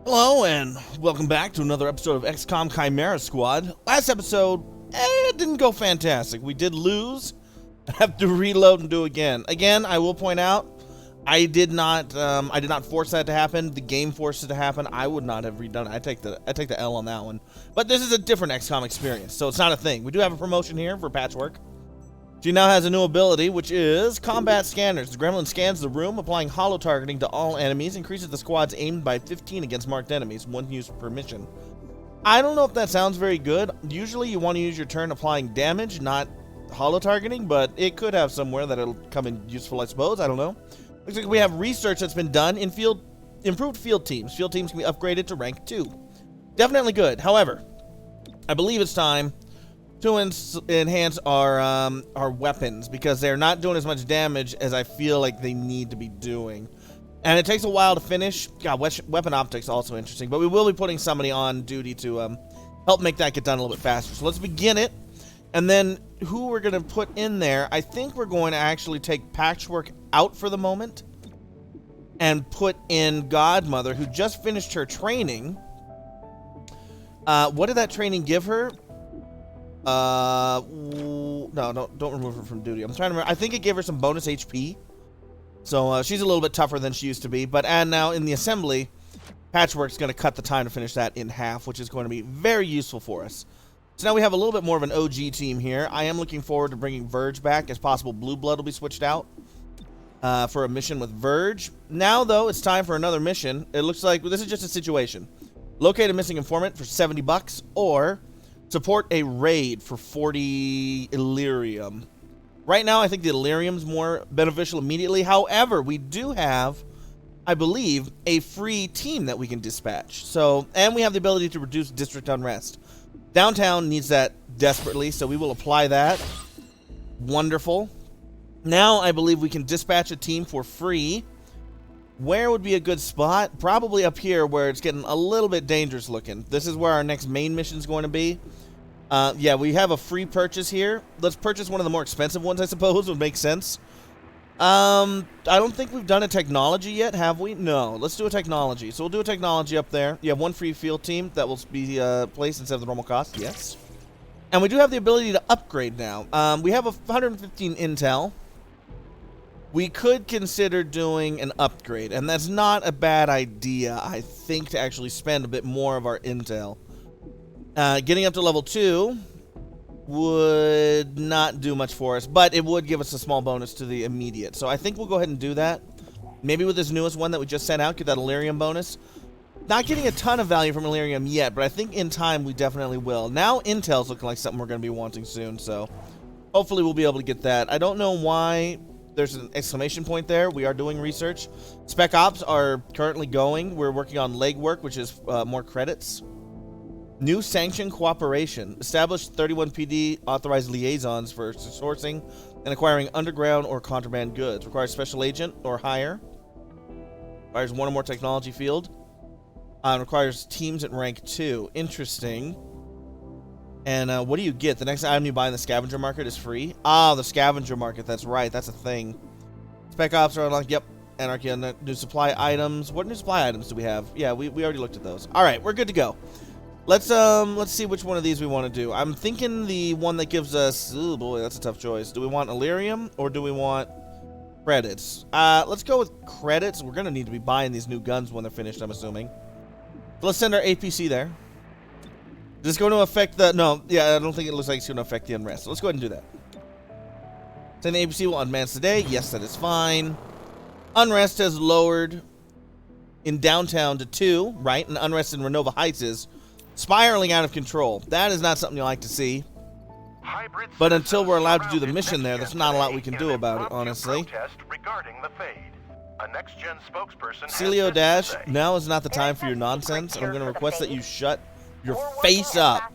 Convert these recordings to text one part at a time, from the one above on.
Hello and welcome back to another episode of XCOM Chimera Squad. Last episode, it didn't go fantastic. We did lose. I have to reload and do again. Again, I will point out, I did not force that to happen. The game forced it to happen. I would not have redone it. I take the L on that one. But this is a different XCOM experience, so it's not a thing. We do have a promotion here for Patchwork. She now has a new ability, which is Combat Scanners. The gremlin scans the room, applying holo targeting to all enemies, increases the squad's aim by 15 against marked enemies, one use per mission. I don't know if that sounds very good. Usually you want to use your turn applying damage, not holo targeting, but it could have somewhere that it'll come in useful, I suppose. I don't know. Looks like we have research that's been done in improved field teams. Field teams can be upgraded to rank 2. Definitely good. However, I believe it's time to enhance our weapons, because they're not doing as much damage as I feel like they need to be doing. And it takes a while to finish. God, weapon optics also interesting, but we will be putting somebody on duty to help make that get done a little bit faster. So let's begin it, and then who we're going to put in there, I think we're going to actually take Patchwork out for the moment and put in Godmother, who just finished her training. What did that training give her? No, don't remove her from duty. I'm trying to remember. I think it gave her some bonus HP. So, she's a little bit tougher than she used to be. And now in the assembly, Patchwork's going to cut the time to finish that in half, which is going to be very useful for us. So now we have a little bit more of an OG team here. I am looking forward to bringing Verge back, as possible Blue Blood will be switched out for a mission with Verge. Now, though, it's time for another mission. It looks like this is just a situation. Locate a missing informant for $70, or support a raid for 40 Illyrium. Right now, I think the Illyrium's more beneficial immediately. However, we do have, I believe, a free team that we can dispatch. So, and we have the ability to reduce district unrest. Downtown needs that desperately, so we will apply that. Wonderful. Now, I believe we can dispatch a team for free. Where would be a good spot? Probably up here, where it's getting a little bit dangerous looking. This is where our next main mission is going to be. Yeah, we have a free purchase here. Let's purchase one of the more expensive ones, I suppose, would make sense. I don't think we've done a technology yet, have we? No, let's do a technology. So we'll do a technology up there. You have one free field team that will be placed instead of the normal cost, yes. And we do have the ability to upgrade now. We have 115 intel. We could consider doing an upgrade, and that's not a bad idea, I think, to actually spend a bit more of our intel. Getting up to level 2 would not do much for us, but it would give us a small bonus to the immediate. So I think we'll go ahead and do that. Maybe with this newest one that we just sent out, get that Illyrium bonus. Not getting a ton of value from Illyrium yet, but I think in time we definitely will. Now Intel's looking like something we're going to be wanting soon, so hopefully we'll be able to get that. I don't know why there's an exclamation point there. We are doing research. Spec Ops are currently going. We're working on legwork, which is more credits. New sanction cooperation. Establish 31 PD authorized liaisons for sourcing and acquiring underground or contraband goods. Requires special agent or higher. Requires one or more technology field. Requires teams at rank 2. Interesting. And what do you get? The next item you buy in the scavenger market is free. Ah, the scavenger market. That's right. That's a thing. Spec Ops are unlocked. Yep. Anarchy on the new supply items. What new supply items do we have? Yeah, we already looked at those. All right, we're good to go. Let's see which one of these we want to do. I'm thinking the one that gives us, oh boy, that's a tough choice. Do we want Illyrium or do we want credits? Let's go with credits. We're going to need to be buying these new guns when they're finished, I'm assuming. So let's send our APC there. Is this going to affect the, no, yeah, I don't think it looks like it's going to affect the unrest. So let's go ahead and do that. Send the APC will advance today. Yes, that is fine. Unrest has lowered in downtown to 2, right? And unrest in Renova Heights is spiraling out of control. That is not something you like to see. But until we're allowed to do the mission there, there's not a lot we can do about it, honestly. Celio Dash, now is not the time for your nonsense. I'm going to request that you shut your face up.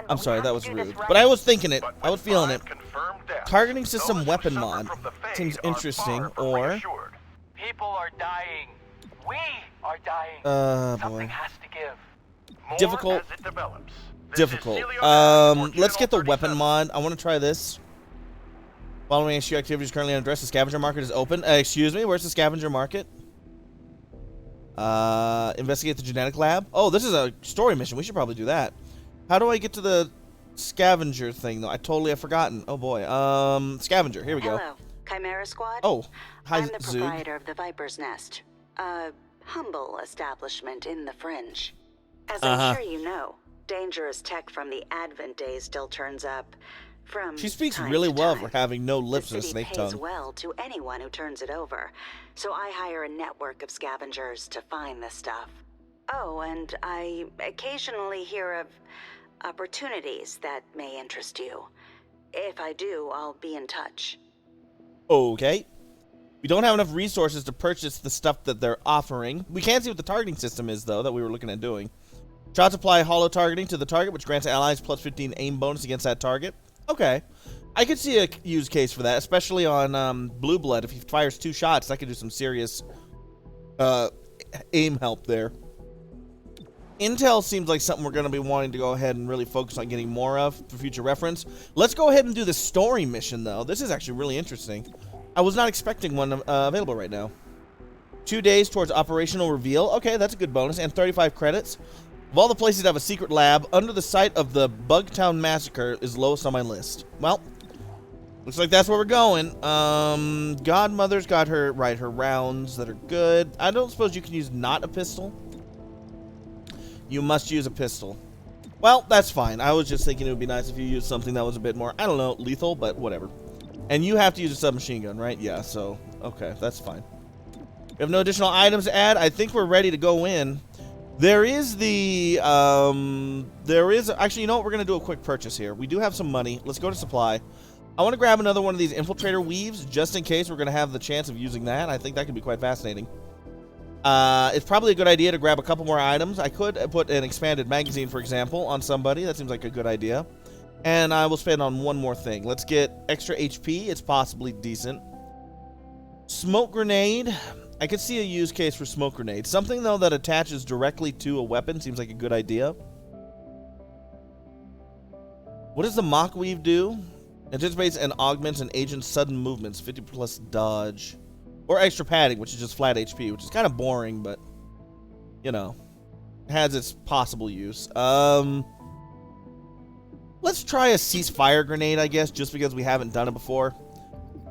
I'm sorry, that was rude. But I was thinking it. I was feeling it. Targeting system weapon mod seems interesting, or people are dying. We are dying. Boy. Something has to give. Difficult. Let's get the weapon mod. I want to try this. Following HQ activities currently unaddressed. The scavenger market is open. Excuse me, where's the scavenger market? Investigate the genetic lab. Oh, this is a story mission. We should probably do that. How do I get to the scavenger thing, though? I totally have forgotten. Oh, boy. Scavenger. Here we go. Hello, Chimera Squad. Oh, hi, I'm the Zoog. proprietor of the Viper's Nest, a humble establishment in the fringe. As I'm sure you know, dangerous tech from the Advent days still turns up from She speaks time really to well time. for having no lips The and a city snake pays tongue. well to anyone who turns it over, so I hire a network of scavengers to find this stuff. Oh, and I occasionally hear of opportunities that may interest you. If I do, I'll be in touch. Okay. We don't have enough resources to purchase the stuff that they're offering. We can see what the targeting system is, though, that we were looking at doing. Shots apply hollow targeting to the target, which grants allies plus 15 aim bonus against that target. Okay. I could see a use case for that, especially on Blue Blood. If he fires 2 shots, that could do some serious aim help there. Intel seems like something we're going to be wanting to go ahead and really focus on getting more of for future reference. Let's go ahead and do the story mission, though. This is actually really interesting. I was not expecting one available right now. 2 days towards operational reveal. Okay, that's a good bonus. And 35 credits. Of all the places that have a secret lab, under the site of the Bugtown Massacre is lowest on my list. Well, looks like that's where we're going. Godmother's got her rounds that are good. I don't suppose you can use not a pistol. You must use a pistol. Well, that's fine. I was just thinking it would be nice if you used something that was a bit more, I don't know, lethal, but whatever. And you have to use a submachine gun, right? Yeah, so, okay, that's fine. We have no additional items to add. I think we're ready to go in. There is actually, you know what? We're going to do a quick purchase here. We do have some money. Let's go to supply. I want to grab another one of these infiltrator weaves, just in case we're going to have the chance of using that. I think that could be quite fascinating. It's probably a good idea to grab a couple more items. I could put an expanded magazine, for example, on somebody. That seems like a good idea. And I will spend on one more thing. Let's get extra HP. It's possibly decent. Smoke grenade. I could see a use case for smoke grenade. Something, though, that attaches directly to a weapon seems like a good idea. What does the mock weave do? Anticipates and augments an agent's sudden movements, 50 plus dodge. Or extra padding, which is just flat HP, which is kind of boring, but, you know, has its possible use. Let's try a ceasefire grenade, I guess, just because we haven't done it before.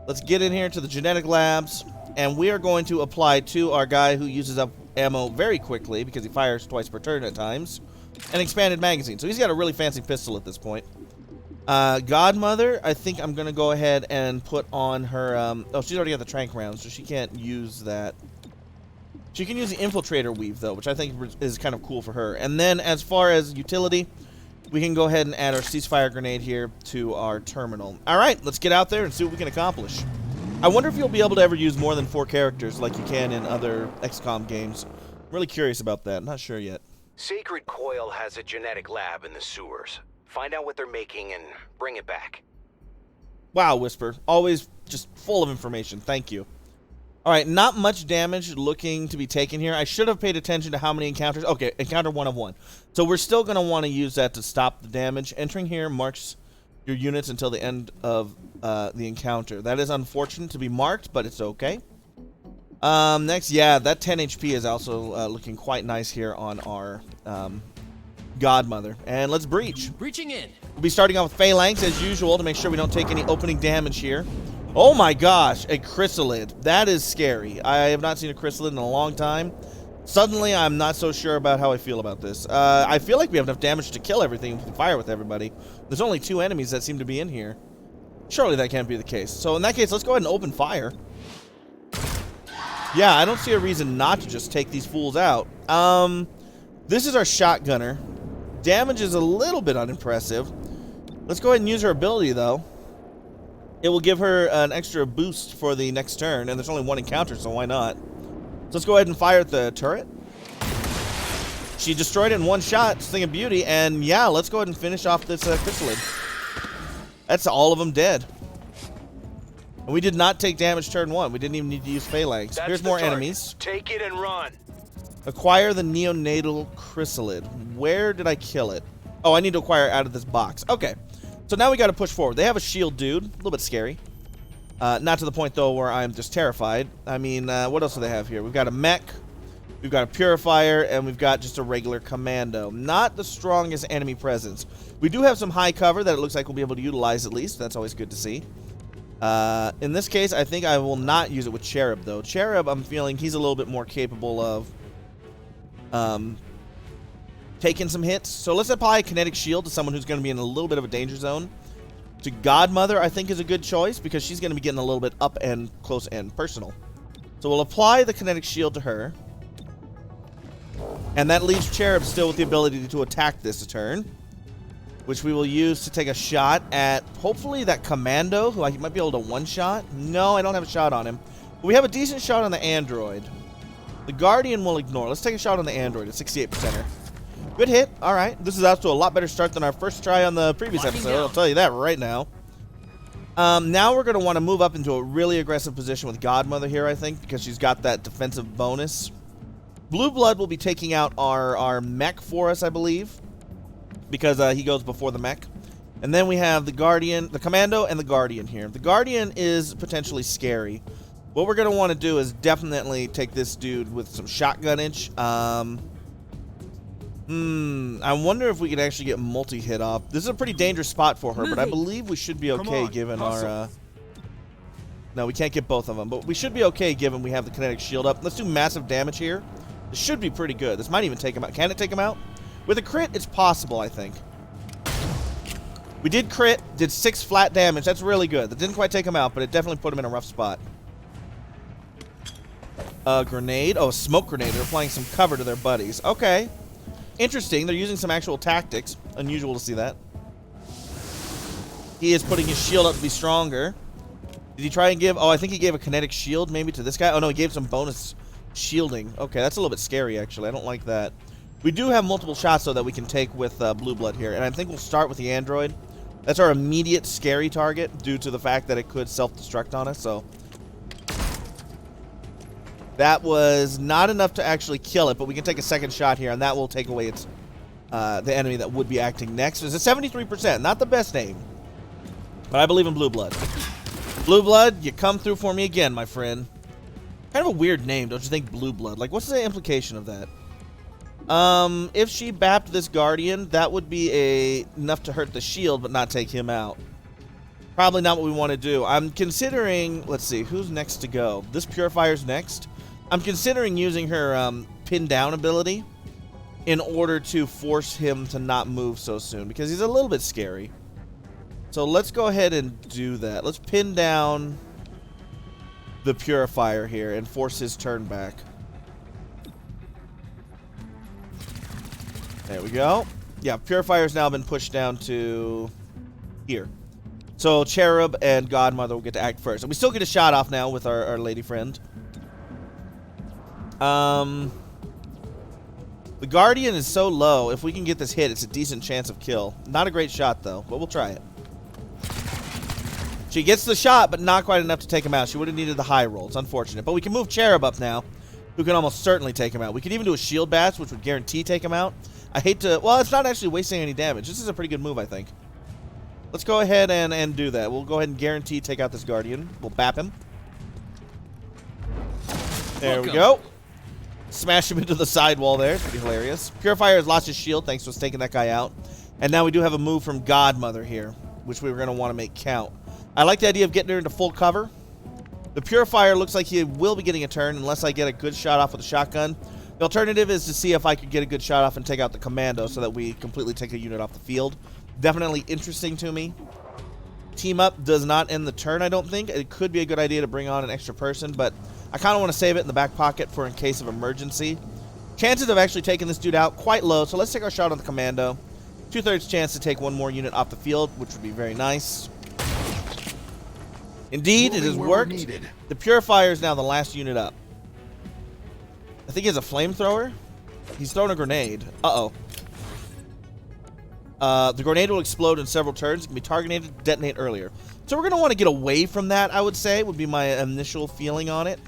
Let's get in here to the genetic labs, and we are going to apply to our guy who uses up ammo very quickly, because he fires twice per turn at times, an expanded magazine. So he's got a really fancy pistol at this point. Godmother, I think I'm going to go ahead and put on her, oh, she's already got the trank rounds, so she can't use that. She can use the infiltrator weave, though, which I think is kind of cool for her. And then, as far as utility, we can go ahead and add our ceasefire grenade here to our terminal. All right, let's get out there and see what we can accomplish. I wonder if you'll be able to ever use more than 4 characters like you can in other XCOM games. I'm really curious about that. Not sure yet. Sacred Coil has a genetic lab in the sewers. Find out what they're making and bring it back. Wow, Whisper. Always just full of information. Thank you. All right, not much damage looking to be taken here. I should have paid attention to how many encounters. Okay, encounter 1 of 1. So we're still going to want to use that to stop the damage. Entering here marks your units until the end of the encounter. That is unfortunate to be marked, but it's okay. Next, yeah, that 10 HP is also looking quite nice here on our Godmother. And let's breach. Breaching in. We'll be starting off with phalanx as usual to make sure we don't take any opening damage here. Oh my gosh, a chrysalid. That is scary. I have not seen a chrysalid in a long time. Suddenly, I'm not so sure about how I feel about this. I feel like we have enough damage to kill everything if we can fire with everybody. There's only 2 enemies that seem to be in here. Surely that can't be the case. So in that case, let's go ahead and open fire. Yeah, I don't see a reason not to just take these fools out. This is our shotgunner. Damage is a little bit unimpressive. Let's go ahead and use her ability, though. It will give her an extra boost for the next turn, and there's only 1 encounter, so why not? So let's go ahead and fire at the turret. She destroyed it in 1 shot. It's a thing of beauty, and yeah, let's go ahead and finish off this chrysalid. That's all of them dead. And we did not take damage turn 1. We didn't even need to use phalanx. That's Here's the more target. enemies. Take it and run. Acquire the neonatal chrysalid. Where did I kill it? Oh, I need to acquire it out of this box. Okay. So now we got to push forward. They have a shield dude. A little bit scary. Not to the point, though, where I'm just terrified. I mean, what else do they have here? We've got a mech. We've got a Purifier, and we've got just a regular Commando. Not the strongest enemy presence. We do have some high cover that it looks like we'll be able to utilize at least. That's always good to see. In this case, I think I will not use it with Cherub, though. Cherub, I'm feeling he's a little bit more capable of taking some hits. So let's apply a Kinetic Shield to someone who's going to be in a little bit of a danger zone. To Godmother, I think, is a good choice because she's going to be getting a little bit up and close and personal. So we'll apply the Kinetic Shield to her. And that leaves Cherub still with the ability to attack this turn, which we will use to take a shot at, hopefully, that Commando, who I might be able to one-shot. No, I don't have a shot on him. But we have a decent shot on the Android. The Guardian will ignore. Let's take a shot on the Android, a 68%er. Good hit. All right. This is out to a lot better start than our first try on the previous episode. I'll tell you that right now. Now we're going to want to move up into a really aggressive position with Godmother here, I think, because she's got that defensive bonus. Blue Blood will be taking out our mech for us, I believe, because he goes before the mech. And then we have the Guardian, the Commando, and the Guardian here. The Guardian is potentially scary. What we're going to want to do is definitely take this dude with some shotgunage. I wonder if we could actually get multi-hit off. This is a pretty dangerous spot for her, but I believe we should be okay given our... No, we can't get both of them, but we should be okay given we have the Kinetic Shield up. Let's do massive damage here. This should be pretty good. This might even take him out. Can it take him out? With a crit, it's possible, I think. We did crit, did 6 flat damage. That's really good. That didn't quite take him out, but it definitely put him in a rough spot. Grenade. Oh, a smoke grenade. They're applying some cover to their buddies. Okay. Interesting. They're using some actual tactics. Unusual to see that. He is putting his shield up to be stronger. Did he try and give... Oh, I think he gave a kinetic shield maybe to this guy. Oh, no, he gave some bonus shielding. Okay, that's a little bit scary, actually. I don't like that. We do have multiple shots, though, that we can take with Blue Blood here. And I think we'll start with the Android. That's our immediate scary target due to the fact that it could self-destruct on us, so... That was not enough to actually kill it, but we can take a second shot here, and that will take away its the enemy that would be acting next. It's a 73%, not the best aim, but I believe in Blue Blood. Blue Blood, you come through for me again, my friend. Kind of a weird name, don't you think, Blue Blood? Like, what's the implication of that? If she bapped this Guardian, that would be enough to hurt the shield, but not take him out. Probably not what we want to do. I'm considering, let's see, who's next to go? This Purifier's next. I'm considering using her pin down ability in order to force him to not move so soon, because he's a little bit scary. So let's go ahead and do that. Let's pin down the Purifier here and force his turn back. There we go. Yeah, Purifier's now been pushed down to here. So Cherub and Godmother will get to act first. And we still get a shot off now with our lady friend. The Guardian is so low. If we can get this hit, it's a decent chance of kill. Not a great shot, though, but we'll try it. She gets the shot, but not quite enough to take him out. She would have needed the high roll. It's unfortunate. But we can move Cherub up now, who can almost certainly take him out. We could even do a shield bash, which would guarantee take him out. I hate to... Well, it's not actually wasting any damage. This is a pretty good move, I think. Let's go ahead and do that. We'll go ahead and guarantee take out this Guardian. We'll bap him. There we go. Smash him into the sidewall there. It's pretty hilarious. Purifier has lost his shield thanks to us taking that guy out. And now we do have a move from Godmother here, which we were going to want to make count. I like the idea of getting her into full cover. The Purifier looks like he will be getting a turn unless I get a good shot off with a shotgun. The alternative is to see if I could get a good shot off and take out the Commando so that we completely take a unit off the field. Definitely interesting to me. Team up does not end the turn, I don't think. It could be a good idea to bring on an extra person, but I kind of want to save it in the back pocket for in case of emergency. Chances of actually taking this dude out quite low, so let's take our shot on the Commando. 2/3 chance to take one more unit off the field, which would be very nice. Indeed, it has worked. The Purifier is now the last unit up. I think he has a flamethrower. He's throwing a grenade. Uh-oh. The grenade will explode in several turns. It can be targeted, detonate earlier. So we're going to want to get away from that, I would say, would be my initial feeling on it.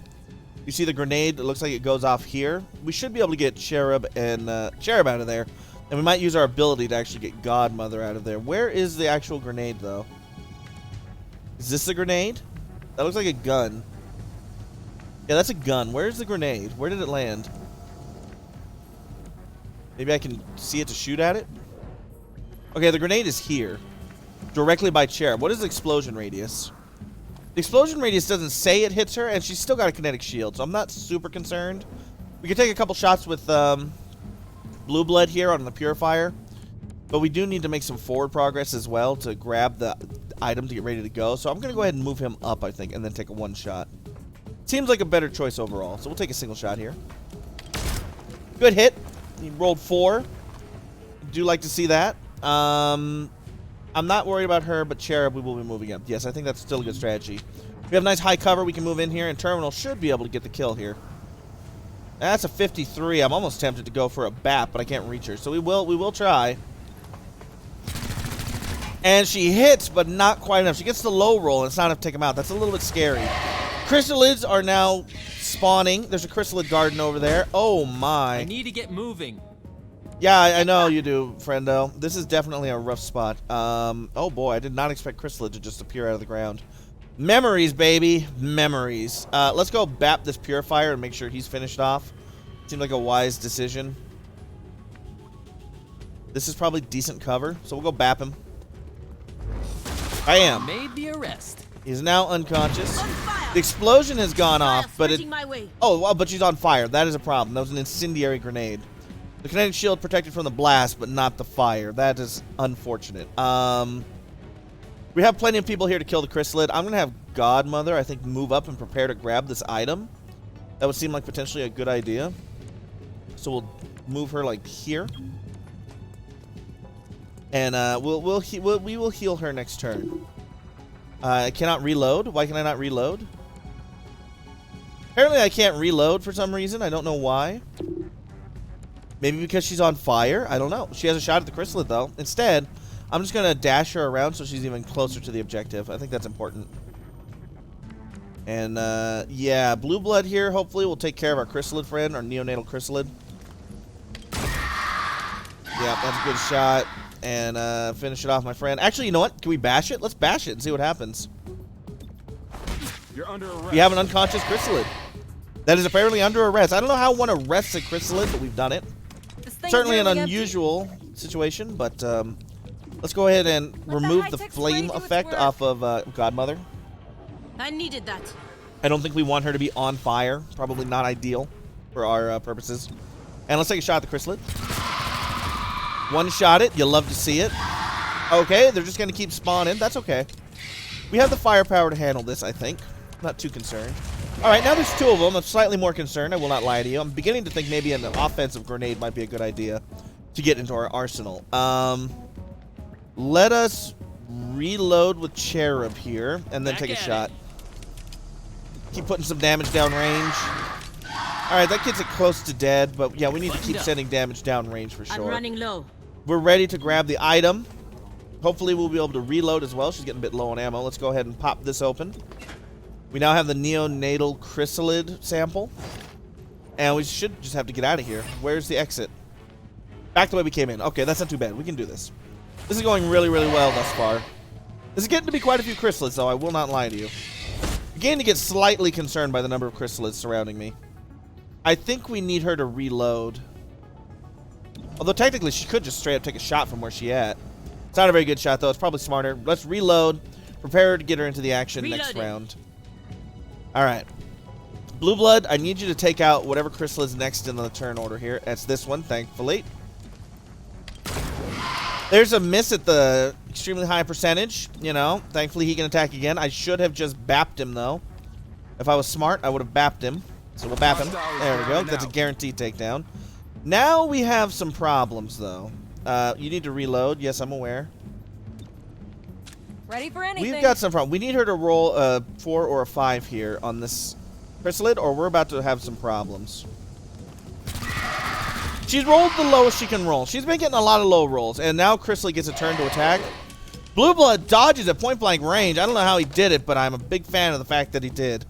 You see the grenade, it looks like it goes off here. We should be able to get Cherub and Cherub out of there. And we might use our ability to actually get Godmother out of there. Where is the actual grenade, though? Is this a grenade? That looks like a gun. Yeah, that's a gun. Where's the grenade? Where did it land? Maybe I can see it to shoot at it? Okay, the grenade is here. Directly by Cherub. What is the explosion radius? The explosion radius doesn't say it hits her, and she's still got a kinetic shield, so I'm not super concerned. We can take a couple shots with Blue Blood here on the Purifier, but we do need to make some forward progress as well to grab the item to get ready to go. So I'm going to go ahead and move him up, I think, and then take a one shot. Seems like a better choice overall, so we'll take a single shot here. Good hit. He rolled 4. Do like to see that. I'm not worried about her, but Cherub, we will be moving up. Yes, I think that's still a good strategy. We have nice high cover. We can move in here, and Terminal should be able to get the kill here. That's a 53. I'm almost tempted to go for a BAP, but I can't reach her. So we will try. And she hits, but not quite enough. She gets the low roll, and it's not enough to take him out. That's a little bit scary. Chrysalids are now spawning. There's a Chrysalid garden over there. Oh, my. I need to get moving. Yeah, I know you do, friendo. This is definitely a rough spot. Oh boy, I did not expect Chrysalid to just appear out of the ground. Memories, baby. Memories. Let's go bap this Purifier and make sure he's finished off. Seems like a wise decision. This is probably decent cover, so we'll go bap him. I am. Made the arrest. He's now unconscious. The explosion has gone off, but it... Oh, well, but she's on fire. That is a problem. That was an incendiary grenade. The kinetic shield protected from the blast, but not the fire. That is unfortunate. We have plenty of people here to kill the Chrysalid. I'm going to have Godmother, I think, move up and prepare to grab this item. That would seem like potentially a good idea. So we'll move her, like, here. And we will heal her next turn. I cannot reload. Why can I not reload? Apparently I can't reload for some reason. I don't know why. Maybe because she's on fire? I don't know. She has a shot at the Chrysalid, though. Instead, I'm just going to dash her around so she's even closer to the objective. I think that's important. And, yeah, Blue Blood here, hopefully, will take care of our Chrysalid friend, our neonatal Chrysalid. Yeah, that's a good shot. And, finish it off, my friend. Actually, you know what? Can we bash it? Let's bash it and see what happens. You're under arrest. We have an unconscious Chrysalid. That is apparently under arrest. I don't know how one arrests a Chrysalid, but we've done it. Certainly an unusual situation, but let's go ahead and remove the flame effect off of Godmother. I needed that. I don't think we want her to be on fire. Probably not ideal for our purposes. And let's take a shot at the Chrysalid. One shot it. You'll love to see it. Okay, they're just going to keep spawning. That's okay. We have the firepower to handle this, I think. Not too concerned. All right, now there's 2 of them. I'm slightly more concerned. I will not lie to you. I'm beginning to think maybe an offensive grenade might be a good idea to get into our arsenal. Let us reload with Cherub here and then take a shot. Keep putting some damage down range. All right, that gets it close to dead, but yeah, we need to keep sending damage down range for sure. I'm running low. We're ready to grab the item. Hopefully we'll be able to reload as well. She's getting a bit low on ammo. Let's go ahead and pop this open. We now have the neonatal Chrysalid sample. And we should just have to get out of here. Where's the exit? Back the way we came in. Okay, that's not too bad. We can do this. This is going really, really well thus far. This is getting to be quite a few Chrysalids, though. I will not lie to you. Beginning to get slightly concerned by the number of Chrysalids surrounding me. I think we need her to reload. Although technically she could just straight up take a shot from where she at. It's not a very good shot, though. It's probably smarter. Let's reload. Prepare her to get her into the action next round. All right. Blue Blood, I need you to take out whatever Chrysalid's next in the turn order here. That's this one, thankfully. There's a miss at the extremely high percentage. You know, thankfully he can attack again. I should have just bapped him, though. If I was smart, I would have bapped him. So we'll bap him. There we go. That's a guaranteed takedown. Now we have some problems, though. You need to reload. Yes, I'm aware. Ready for anything. We've got some problems. We need her to roll a 4 or a 5 here on this Chrysalid, or we're about to have some problems. She's rolled the lowest she can roll. She's been getting a lot of low rolls, and now Chrysalid gets a turn to attack. Blue Blood dodges at point-blank range. I don't know how he did it, but I'm a big fan of the fact that he did.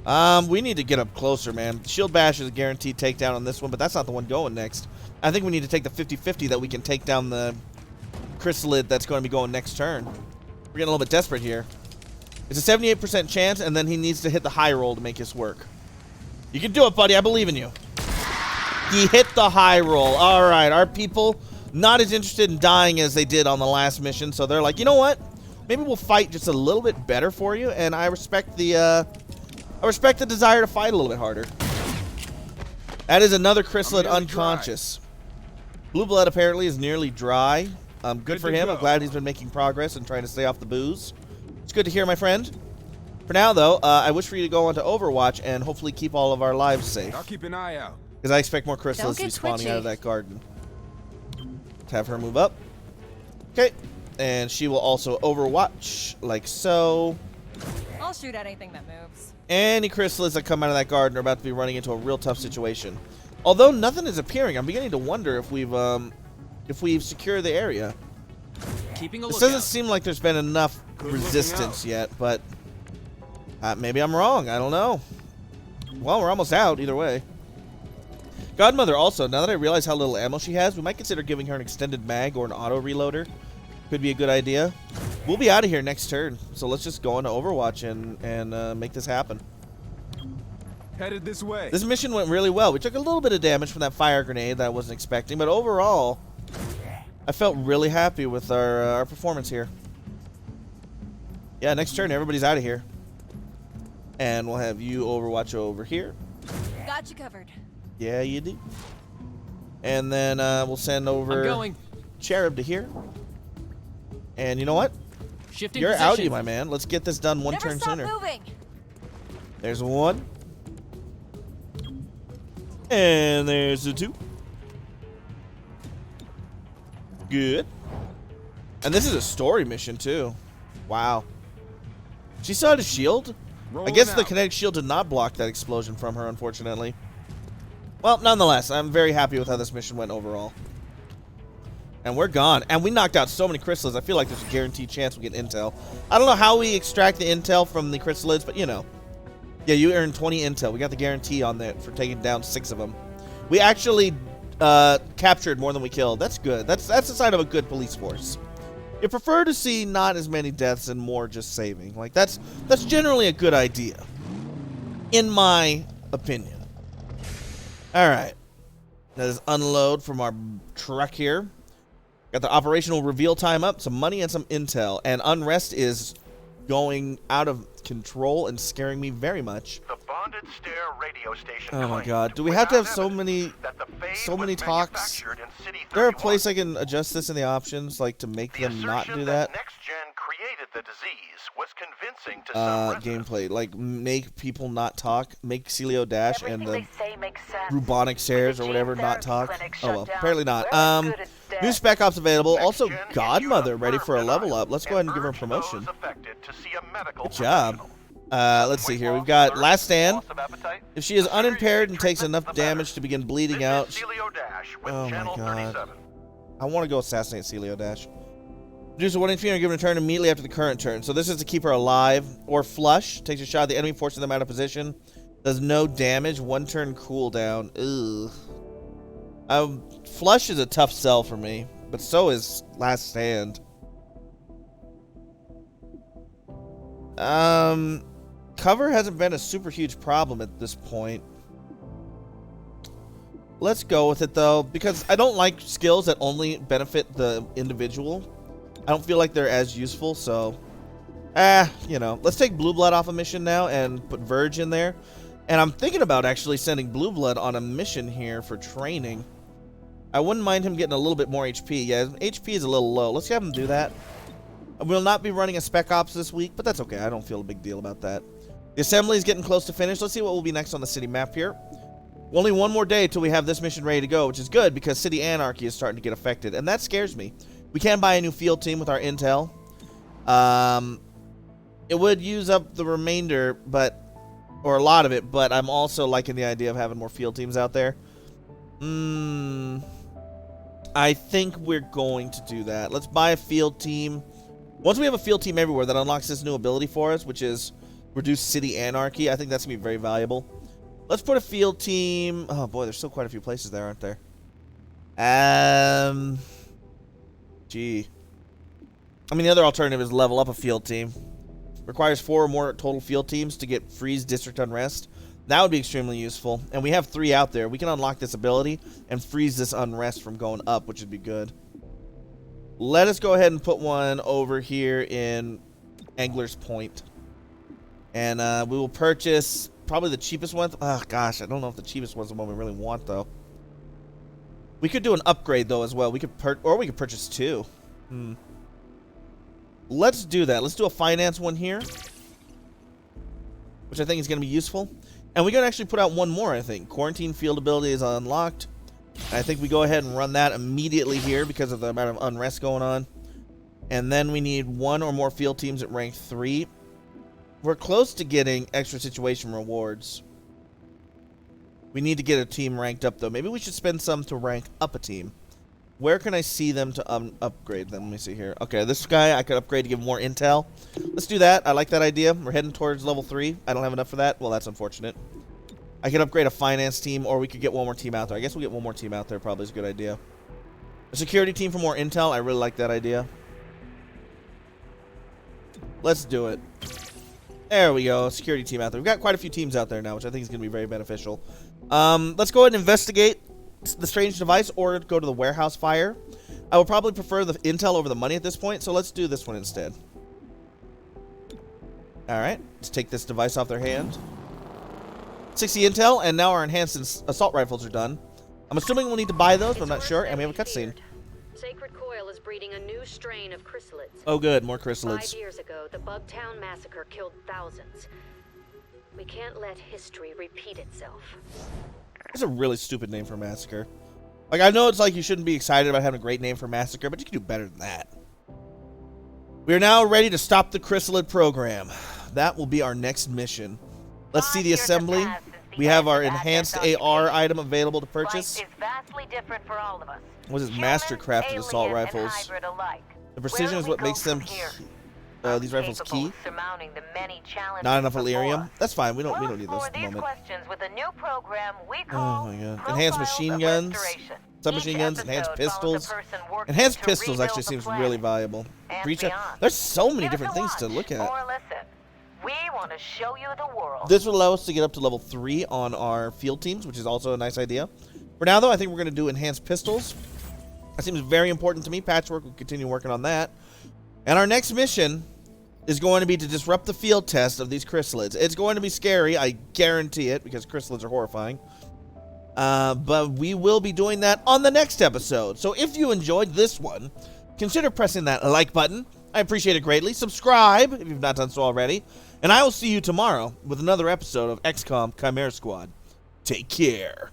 We need to get up closer, man. Shield Bash is a guaranteed takedown on this one, but that's not the one going next. I think we need to take the 50-50 that we can take down the Chrysalid that's going to be going next turn. We're getting a little bit desperate here. It's a 78% chance, and then he needs to hit the high roll to make this work. You can do it, buddy. I believe in you. He hit the high roll. All right, our people not as interested in dying as they did on the last mission, so they're like, you know what? Maybe we'll fight just a little bit better for you, and I respect the desire to fight a little bit harder. That is another chrysalid unconscious. Blue blood apparently is nearly dry. Good for him. I'm glad he's been making progress and trying to stay off the booze. It's good to hear, my friend. For now, though, I wish for you to go on to Overwatch and hopefully keep all of our lives safe. I'll keep an eye out. Because I expect more chrysalids to be spawning out of that garden. Let's have her move up. Okay. And she will also Overwatch, like so. I'll shoot at anything that moves. Any chrysalids that come out of that garden are about to be running into a real tough situation. Although nothing is appearing, I'm beginning to wonder if we've secured the area. Keeping a This lookout. doesn't seem like there's been enough resistance yet, but maybe I'm wrong. I don't know. Well, we're almost out either way. Godmother also, now that I realize how little ammo she has, we might consider giving her an extended mag or an auto reloader. Could be a good idea. We'll be out of here next turn, so let's just go into Overwatch and make this happen. Headed this way. This mission went really well. We took a little bit of damage from that fire grenade that I wasn't expecting, but overall, I felt really happy with our performance here. Yeah, next turn, everybody's out of here. And we'll have you Overwatch over here. Got you covered. Yeah, you do. And then we'll send over I'm going. Cherub to here. And you know what? Shifting You're position. outie, my man. Let's get this done one Never turn stop sooner. moving. There's one. And there's a two. Good. And this is a story mission, too. Wow. She still had a shield? I guess the kinetic shield did not block that explosion from her, unfortunately. Well, nonetheless, I'm very happy with how this mission went overall. And we're gone. And we knocked out so many chrysalids, I feel like there's a guaranteed chance we get intel. I don't know how we extract the intel from the chrysalids, but you know. Yeah, you earned 20 intel. We got the guarantee on that for taking down 6 of them. We actually captured more than we killed. That's good. That's the sign of a good police force. You prefer to see not as many deaths and more just saving. Like that's generally a good idea, in my opinion. All right, that is unload from our truck here. Got the operational reveal time up, some money and some intel, and unrest is going out of control and scaring me very much. The bonded stare radio station. Oh my claimed God, do we have to have without so evidence many that the fade so many was talks? manufactured in City Is there a 31. place I can adjust this in the options, like to make The them not assertion do that? Next Gen created the disease was convincing to some residents. Gameplay, like make people not talk, make Celio Dash and the Everything they say makes sense. bubonic stairs or The whatever gene not therapy talk. clinic Oh shut well, down. apparently not. We're as good as dead. New spec ops available. Also, Next Gen Godmother issued ready a for a firm level denial up. Let's go ahead and give her a urged promotion. those affected to see a medical Good job. professional. Let's see here. We've got Last Stand. Loss of appetite, If she is unimpaired and takes treatment, enough the better. damage to begin bleeding This out, is Celio Dash with Oh my Channel God. 37. I want to go assassinate Celio Dash. Produce a 1 HP and give a turn immediately after the current turn. So this is to keep her alive. Or flush. Takes a shot at the enemy, forcing them out of position. Does no damage. 1 turn cooldown. Ugh. Flush is a tough sell for me. But so is Last Stand. Cover hasn't been a super huge problem at this point. Let's go with it, though, because I don't like skills that only benefit the individual. I don't feel like they're as useful, so... you know. Let's take Blue Blood off a mission now and put Verge in there. And I'm thinking about actually sending Blue Blood on a mission here for training. I wouldn't mind him getting a little bit more HP. Yeah, HP is a little low. Let's have him do that. We'll not be running a Spec Ops this week, but that's okay. I don't feel a big deal about that. The assembly is getting close to finish. Let's see what will be next on the city map here. Only one more day till we have this mission ready to go, which is good because City Anarchy is starting to get affected, and that scares me. We can buy a new field team with our intel. It would use up the remainder, or a lot of it, but I'm also liking the idea of having more field teams out there. I think we're going to do that. Let's buy a field team. Once we have a field team everywhere, that unlocks this new ability for us, which is reduce city anarchy. I think that's going to be very valuable. Let's put a field team. Oh, boy, there's still quite a few places there, aren't there? Gee. I mean, the other alternative is level up a field team. Requires 4 or more total field teams to get freeze district unrest. That would be extremely useful. And we have 3 out there. We can unlock this ability and freeze this unrest from going up, which would be good. Let us go ahead and put one over here in Angler's Point. And we will purchase probably the cheapest one. Oh, gosh, I don't know if the cheapest one's the one we really want, though. We could do an upgrade, though, as well. We could we could purchase 2. Let's do that. Let's do a finance one here, which I think is going to be useful. And we can actually put out one more, I think. Quarantine field ability is unlocked. I think we go ahead and run that immediately here because of the amount of unrest going on. And then we need 1 or more field teams at rank 3. We're close to getting extra situation rewards. We need to get a team ranked up, though. Maybe we should spend some to rank up a team. Where can I see them to upgrade them? Let me see here. Okay, this guy I could upgrade to give more intel. Let's do that. I like that idea. We're heading towards level 3. I don't have enough for that. Well, that's unfortunate. I could upgrade a finance team, or we could get one more team out there. I guess we'll get one more team out there. Probably is a good idea. A security team for more intel. I really like that idea. Let's do it. There we go. Security team out there. We've got quite a few teams out there now, which I think is going to be very beneficial. Let's go ahead and investigate the strange device or go to the warehouse fire. I would probably prefer the intel over the money at this point, so let's do this one instead. Alright, let's take this device off their hand. 60 intel, and now our enhanced assault rifles are done. I'm assuming we'll need to buy those, but I'm not sure, and we have a cutscene. Sacred Coil is breeding a new strain of chrysalids. Oh good, more chrysalids. 5 years ago, the Bugtown Massacre killed thousands. We can't let history repeat itself. That's a really stupid name for Massacre. Like, I know it's like you shouldn't be excited about having a great name for Massacre, but you can do better than that. We are now ready to stop the chrysalid program. That will be our next mission. Let's see the assembly. We have our enhanced AR item available to purchase. Life is vastly different for all of us. What is Human, mastercrafted assault alien, and rifles? hybrid alike. The precision Where is do what we makes go them from here? these rifles Capable key. of surmounting the many challenges Not enough before Illyrium. us. That's fine. We don't We'll need those explore at the these moment. questions with a new program we call Oh my god. Enhanced Profiles machine of guns, Restoration. submachine Each guns, enhanced episode follows pistols. a person working Enhanced to pistols rebuild actually the seems planet really valuable. and Breach. beyond. There's so many Give us different a things to watch look at. Or listen. We want to show you the world. This would allow us to get up to level 3 on our field teams, which is also a nice idea. For now, though, I think we're going to do enhanced pistols. That seems very important to me. Patchwork will continue working on that. And our next mission is going to be to disrupt the field test of these chrysalids. It's going to be scary, I guarantee it, because chrysalids are horrifying. But we will be doing that on the next episode. So if you enjoyed this one, consider pressing that like button. I appreciate it greatly. Subscribe if you've not done so already. And I will see you tomorrow with another episode of XCOM Chimera Squad. Take care.